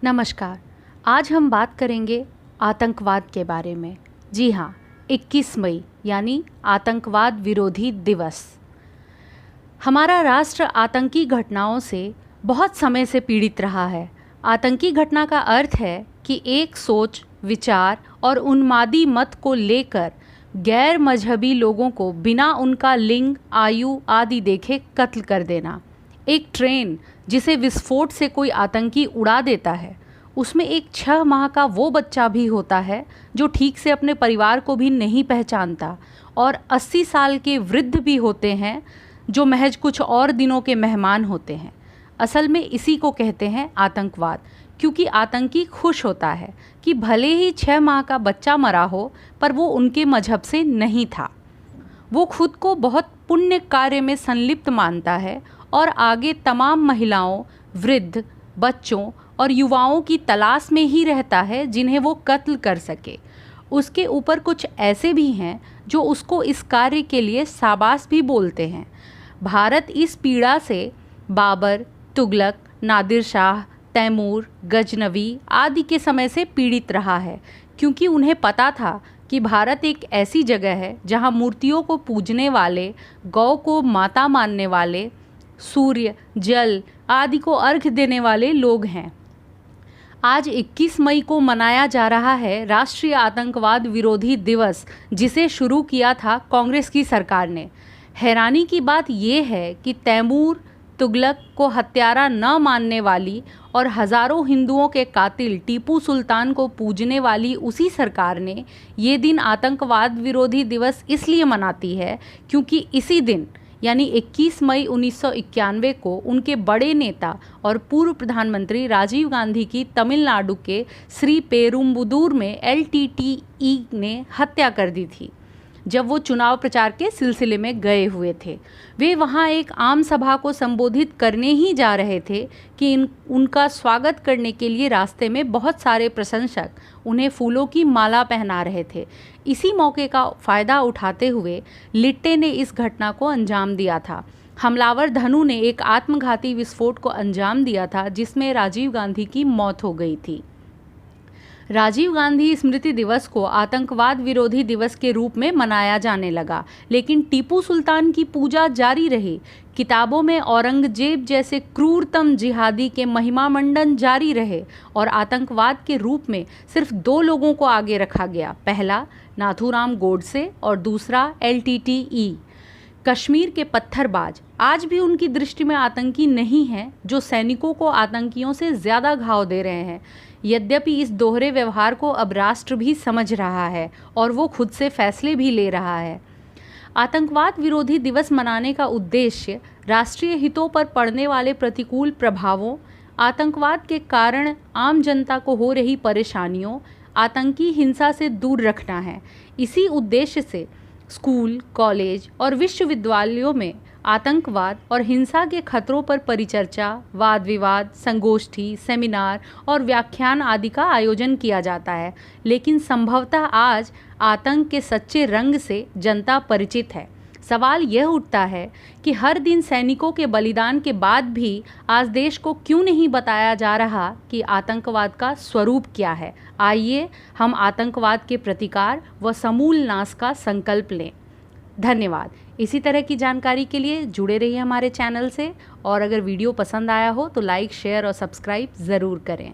नमस्कार। आज हम बात करेंगे आतंकवाद के बारे में। जी हाँ, 21 मई यानी आतंकवाद विरोधी दिवस। हमारा राष्ट्र आतंकी घटनाओं से बहुत समय से पीड़ित रहा है। आतंकी घटना का अर्थ है कि एक सोच, विचार और उन्मादी मत को लेकर गैर मजहबी लोगों को बिना उनका लिंग, आयु आदि देखे कत्ल कर देना। एक ट्रेन जिसे विस्फोट से कोई आतंकी उड़ा देता है, उसमें एक 6 माह का वो बच्चा भी होता है जो ठीक से अपने परिवार को भी नहीं पहचानता, और 80 साल के वृद्ध भी होते हैं जो महज कुछ और दिनों के मेहमान होते हैं। असल में इसी को कहते हैं आतंकवाद, क्योंकि आतंकी खुश होता है कि भले ही 6 माह का बच्चा मरा हो, पर वो उनके मजहब से नहीं था। वो खुद को बहुत पुण्य कार्य में संलिप्त मानता है और आगे तमाम महिलाओं, वृद्ध, बच्चों और युवाओं की तलाश में ही रहता है जिन्हें वो कत्ल कर सके। उसके ऊपर कुछ ऐसे भी हैं जो उसको इस कार्य के लिए शाबाश भी बोलते हैं। भारत इस पीड़ा से बाबर, तुगलक, नादिर शाह, तैमूर, गजनवी आदि के समय से पीड़ित रहा है, क्योंकि उन्हें पता था कि भारत एक ऐसी जगह है जहां मूर्तियों को पूजने वाले, गौ को माता मानने वाले, सूर्य, जल आदि को अर्घ्य देने वाले लोग हैं। आज 21 मई को मनाया जा रहा है राष्ट्रीय आतंकवाद विरोधी दिवस, जिसे शुरू किया था कांग्रेस की सरकार ने। हैरानी की बात यह है कि तैमूर, तुगलक को हत्यारा न मानने वाली और हज़ारों हिंदुओं के कातिल टीपू सुल्तान को पूजने वाली उसी सरकार ने ये दिन आतंकवाद विरोधी दिवस इसलिए मनाती है क्योंकि इसी दिन यानी 21 मई 1991 को उनके बड़े नेता और पूर्व प्रधानमंत्री राजीव गांधी की तमिलनाडु के श्री पेरुम्बुदूर में LTTE ने हत्या कर दी थी, जब वो चुनाव प्रचार के सिलसिले में गए हुए थे। वे वहाँ एक आम सभा को संबोधित करने ही जा रहे थे कि उनका स्वागत करने के लिए रास्ते में बहुत सारे प्रशंसक उन्हें फूलों की माला पहना रहे थे। इसी मौके का फ़ायदा उठाते हुए लिट्टे ने इस घटना को अंजाम दिया था। हमलावर धनु ने एक आत्मघाती विस्फोट को अंजाम दिया था जिसमें राजीव गांधी की मौत हो गई थी। राजीव गांधी स्मृति दिवस को आतंकवाद विरोधी दिवस के रूप में मनाया जाने लगा, लेकिन टीपू सुल्तान की पूजा जारी रही। किताबों में औरंगजेब जैसे क्रूरतम जिहादी के महिमा मंडन जारी रहे और आतंकवाद के रूप में सिर्फ 2 लोगों को आगे रखा गया। पहला नाथूराम गोडसे और दूसरा LTTE। कश्मीर के पत्थरबाज आज भी उनकी दृष्टि में आतंकी नहीं हैं, जो सैनिकों को आतंकियों से ज़्यादा घाव दे रहे हैं। यद्यपि इस दोहरे व्यवहार को अब राष्ट्र भी समझ रहा है और वो खुद से फैसले भी ले रहा है। आतंकवाद विरोधी दिवस मनाने का उद्देश्य राष्ट्रीय हितों पर पड़ने वाले प्रतिकूल प्रभावों, आतंकवाद के कारण आम जनता को हो रही परेशानियों, आतंकी हिंसा से दूर रखना है। इसी उद्देश्य से स्कूल, कॉलेज और विश्वविद्यालयों में आतंकवाद और हिंसा के खतरों पर परिचर्चा, वाद विवाद, संगोष्ठी, सेमिनार और व्याख्यान आदि का आयोजन किया जाता है। लेकिन संभवतः आज आतंक के सच्चे रंग से जनता परिचित है। सवाल यह उठता है कि हर दिन सैनिकों के बलिदान के बाद भी आज देश को क्यों नहीं बताया जा रहा कि आतंकवाद का स्वरूप क्या है। आइए हम आतंकवाद के प्रतिकार व समूल नाश का संकल्प लें। धन्यवाद। इसी तरह की जानकारी के लिए जुड़े रहिए हमारे चैनल से, और अगर वीडियो पसंद आया हो तो लाइक, शेयर और सब्सक्राइब ज़रूर करें।